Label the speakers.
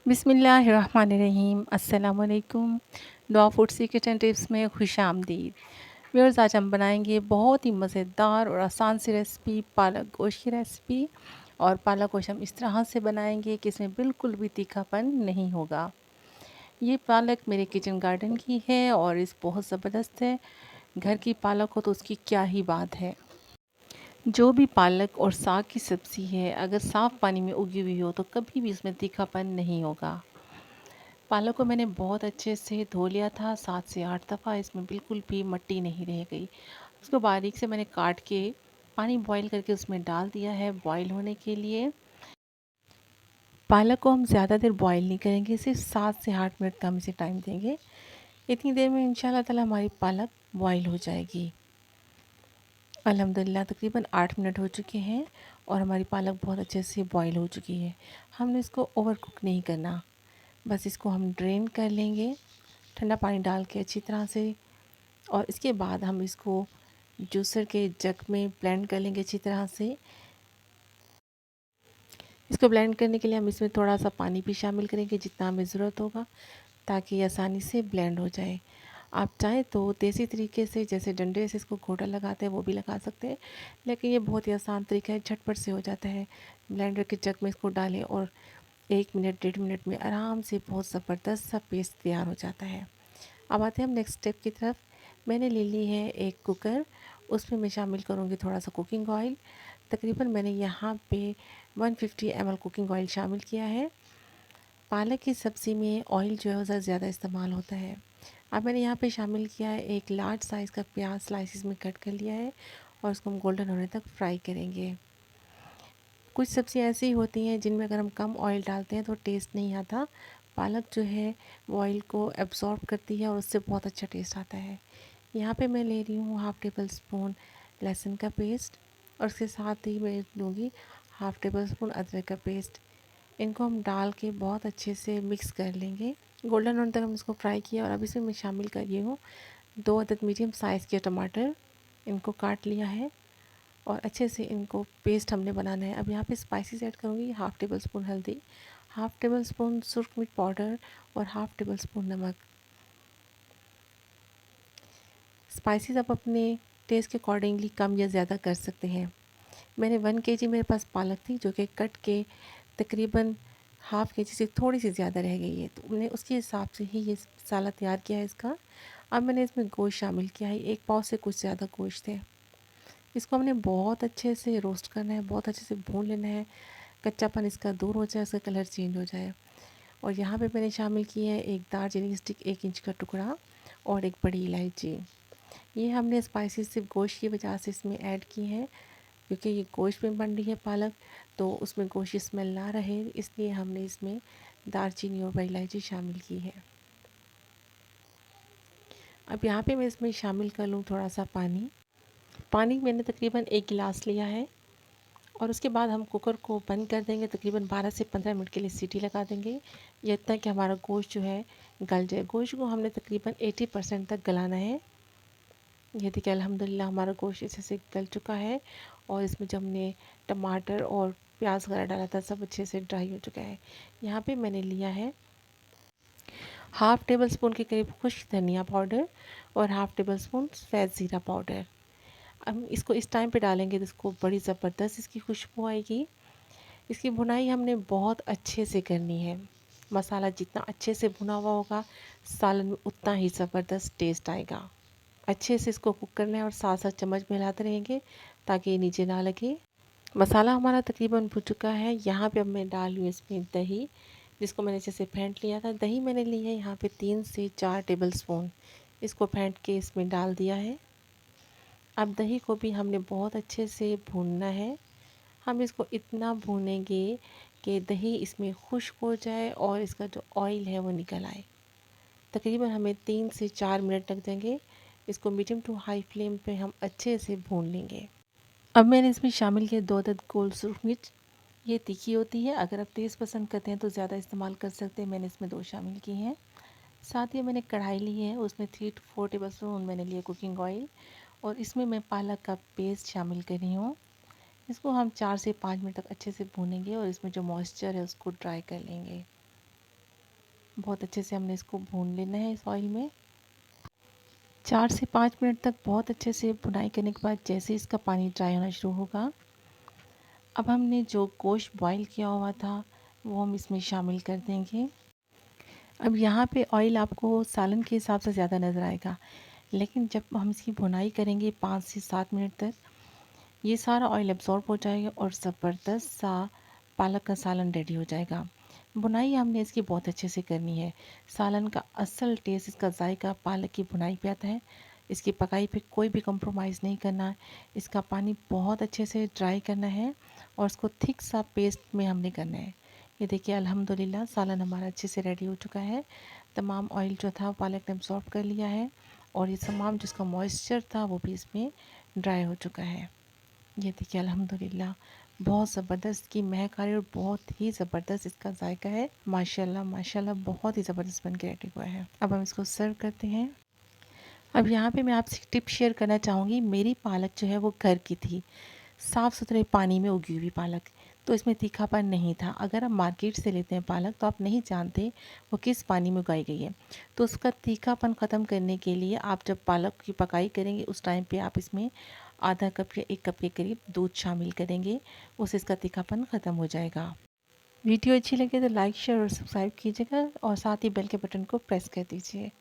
Speaker 1: बिस्मिल्लाहिर्रहमानिर्रहीम अस्सलाम वालेकुम। दुआ फूड सीक्रेट एंड टिप्स में खुशामदीद। व्यूअर्स, आज हम बनाएंगे बहुत ही मज़ेदार और आसान सी रेसिपी पालक गोश्त की रेसिपी। और पालक गोश्त हम इस तरह से बनाएंगे कि इसमें बिल्कुल भी तीखापन नहीं होगा। ये पालक मेरे किचन गार्डन की है और इस बहुत ज़बरदस्त है। घर की पालक हो तो उसकी क्या ही बात है। जो भी पालक और साग की सब्ज़ी है, अगर साफ़ पानी में उगी हुई हो तो कभी भी इसमें तीखापन नहीं होगा। पालक को मैंने बहुत अच्छे से धो लिया था 7 से 8 दफ़ा। इसमें बिल्कुल भी मिट्टी नहीं रह गई। उसको बारीक से मैंने काट के पानी बॉईल करके उसमें डाल दिया है बॉईल होने के लिए। पालक को हम ज़्यादा देर बॉईल नहीं करेंगे, सिर्फ 7 से 8 मिनट का हम इसे टाइम देंगे। इतनी देर में इंशाल्लाह ताला हमारी पालक बॉईल हो जाएगी। अल्हम्दुलिल्लाह तकरीबन 8 मिनट हो चुके हैं और हमारी पालक बहुत अच्छे से बॉईल हो चुकी है। हमने इसको ओवर कुक नहीं करना, बस इसको हम ड्रेन कर लेंगे ठंडा पानी डाल के अच्छी तरह से। और इसके बाद हम इसको जूसर के जग में ब्लेंड कर लेंगे अच्छी तरह से। इसको ब्लेंड करने के लिए हम इसमें थोड़ा सा पानी भी शामिल करेंगे जितना हमें ज़रूरत होगा, ताकि ये आसानी से ब्लेंड हो जाए। आप चाहें तो देसी तरीके से जैसे डंडे से इसको घोटा लगाते हैं वो भी लगा सकते हैं, लेकिन ये बहुत ही आसान तरीका है, झटपट से हो जाता है। ब्लेंडर के जग में इसको डालें और 1 मिनट 1.5 मिनट में आराम से बहुत ज़बरदस्त सा पेस्ट तैयार हो जाता है। अब आते हैं हम नेक्स्ट स्टेप की तरफ। मैंने ले ली है एक कुकर, उसमें मैं शामिल करूँगी थोड़ा सा कुकिंग ऑयल। तकरीबन मैंने यहाँ पे 150 ml कुकिंग ऑयल शामिल किया है। पालक की सब्ज़ी में ऑयल जो है वो ज़्यादा इस्तेमाल होता है। अब मैंने यहाँ पे शामिल किया है एक लार्ज साइज़ का प्याज, स्लाइसिस में कट कर लिया है और उसको हम गोल्डन होने तक फ्राई करेंगे। कुछ सब्ज़ियाँ ऐसी होती हैं जिनमें अगर हम कम ऑयल डालते हैं तो टेस्ट नहीं आता। पालक जो है वो ऑयल को एब्ज़ॉर्ब करती है और उससे बहुत अच्छा टेस्ट आता है। यहाँ पे मैं ले रही हूँ हाफ़ टेबल स्पून लहसुन का पेस्ट और उसके साथ ही मैं लूँगी हाफ़ टेबल स्पून अदरक का पेस्ट। इनको हम डाल के बहुत अच्छे से मिक्स कर लेंगे। गोल्डन होने तक हम इसको फ्राई किया और अब इसमें मैं शामिल कर रही हूँ 2 अदद मीडियम साइज़ के टमाटर। इनको काट लिया है और अच्छे से इनको पेस्ट हमने बनाना है। अब यहाँ पे स्पाइसेस ऐड करूँगी, हाफ़ टेबल स्पून हल्दी, हाफ़ टेबल स्पून सुरख मिर्च पाउडर और हाफ़ टेबल स्पून नमक। स्पाइसेस आप अपने टेस्ट के अकॉर्डिंगली कम या ज़्यादा कर सकते हैं। मैंने 1 केजी मेरे पास पालक थी जो कि कट के तकरीबन हाफ़ केजी से थोड़ी सी ज़्यादा रह गई है, तो मैंने उसके हिसाब से ही ये मसाला तैयार किया है इसका। अब मैंने इसमें गोश्त शामिल किया है, 1 पाव से कुछ ज़्यादा गोश्त है। इसको हमने बहुत अच्छे से रोस्ट करना है, बहुत अच्छे से भून लेना है, कच्चापन इसका दूर हो जाए, उसका कलर चेंज हो जाए। और यहाँ पे मैंने शामिल की है एक दालचीनी की स्टिक, 1 इंच का टुकड़ा और एक बड़ी इलायची। ये हमने स्पाइसेस सिर्फ गोश्त की वजह से इसमें ऐड की हैं, क्योंकि ये गोश्त में बन रही है पालक, तो उसमें गोश्त की स्मेल ना रहे, इसलिए हमने इसमें दालचीनी और बड़ी इलायची शामिल की है। अब यहाँ पे मैं इसमें शामिल कर लूँ थोड़ा सा पानी। पानी मैंने तकरीबन 1 गिलास लिया है और उसके बाद हम कुकर को बंद कर देंगे। तकरीबन 12 से 15 मिनट के लिए सीटी लगा देंगे, ये इतना कि हमारा गोश्त जो है गल जाए। गोश्त को हमने तकरीबन 80% तक गलाना है। ये देखिए अल्हम्दुलिल्लाह हमारा गोश्त अच्छे से गल चुका है और इसमें जब हमने टमाटर और प्याज वगैरह डाला था सब अच्छे से ड्राई हो चुका है। यहाँ पे मैंने लिया है हाफ़ टेबल स्पून के करीब खुश्क धनिया पाउडर और हाफ़ टेबल स्पून सफ़ेद ज़ीरा पाउडर। हम इसको इस टाइम पे डालेंगे तो इसको बड़ी ज़बरदस्त इसकी खुशबू आएगी। इसकी भुनाई हमने बहुत अच्छे से करनी है। मसाला जितना अच्छे से भुना हुआ होगा सालन में उतना ही ज़बरदस्त टेस्ट आएगा। अच्छे से इसको कुक करना है और साथ साथ चम्मच में हिलाते रहेंगे ताकि ये नीचे ना लगे। मसाला हमारा तकरीबन भुन चुका है। यहाँ पे अब मैं डाल रही हूँ इसमें दही, जिसको मैंने अच्छे से फेंट लिया था। दही मैंने ली है यहाँ पे 3 से 4 टेबल स्पून। इसको फेंट के इसमें डाल दिया है। अब दही को भी हमने बहुत अच्छे से भूनना है। हम इसको इतना भूनेंगे कि दही इसमें खुश्क हो जाए और इसका जो ऑयल है वो निकल आए। तकरीबन हमें 3 से 4 मिनट लग जाएंगे। इसको मीडियम टू हाई फ्लेम पे हम अच्छे से भून लेंगे। अब मैंने इसमें शामिल किया 2 अदद गोल सुरख मिर्च। ये तीखी होती है, अगर आप तेज़ पसंद करते हैं तो ज़्यादा इस्तेमाल कर सकते हैं। मैंने इसमें 2 शामिल की हैं। साथ ही मैंने कढ़ाई ली है, उसमें 3 to 4 टेबल स्पून मैंने लिया कुकिंग ऑयल और इसमें मैं पालक का पेस्ट शामिल कर रही हूँ। इसको हम 4 से 5 मिनट तक अच्छे से भूनेंगे और इसमें जो मॉइस्चर है उसको ड्राई कर लेंगे। बहुत अच्छे से हमने इसको भून लेना है इस ऑयल में। 4 से 5 मिनट तक बहुत अच्छे से भुनाई करने के बाद जैसे इसका पानी ड्राई होना शुरू होगा, अब हमने जो गोश्त बॉईल किया हुआ था वो हम इसमें शामिल कर देंगे। अब यहाँ पे ऑयल आपको सालन के हिसाब से ज़्यादा नज़र आएगा, लेकिन जब हम इसकी भुनाई करेंगे 5 से 7 मिनट तक, ये सारा ऑयल एब्ज़ॉर्ब हो जाएगा और ज़बरदस्त सा पालक का सालन रेडी हो जाएगा। भुनाई हमने इसकी बहुत अच्छे से करनी है। सालन का असल टेस्ट, इसका जायका पालक की भुनाई पे आता है। इसकी पकाई पे कोई भी कंप्रोमाइज़ नहीं करना है। इसका पानी बहुत अच्छे से ड्राई करना है और इसको थिक सा पेस्ट में हमने करना है। ये देखिए अल्हम्दुलिल्लाह सालन हमारा अच्छे से रेडी हो चुका है। तमाम ऑयल जो था पालक ने एब्ज़ॉर्ब कर लिया है और ये तमाम जिसका मॉइस्चर था वो भी इसमें ड्राई हो चुका है। ये देखिए अल्हम्दुलिल्लाह बहुत ज़बरदस्त की महक आ रही है और बहुत ही ज़बरदस्त इसका जायका है। माशाल्लाह माशाल्लाह बहुत ही ज़बरदस्त बन के रेडी हुआ है। अब हम इसको सर्व करते हैं। अब यहाँ पे मैं आपसे टिप शेयर करना चाहूँगी। मेरी पालक जो है वो घर की थी, साफ़ सुथरे पानी में उगी हुई पालक, तो इसमें तीखापन नहीं था। अगर आप मार्केट से लेते हैं पालक तो आप नहीं जानते वो किस पानी में उगाई गई है। तो उसका तीखापन ख़त्म करने के लिए आप जब पालक की पकाई करेंगे उस टाइम पे आप इसमें आधा कप या 1 कप के करीब दूध शामिल करेंगे, उससे इसका तीखापन ख़त्म हो जाएगा। वीडियो अच्छी लगे तो लाइक शेयर और सब्सक्राइब कीजिएगा और साथ ही बेल के बटन को प्रेस कर दीजिए।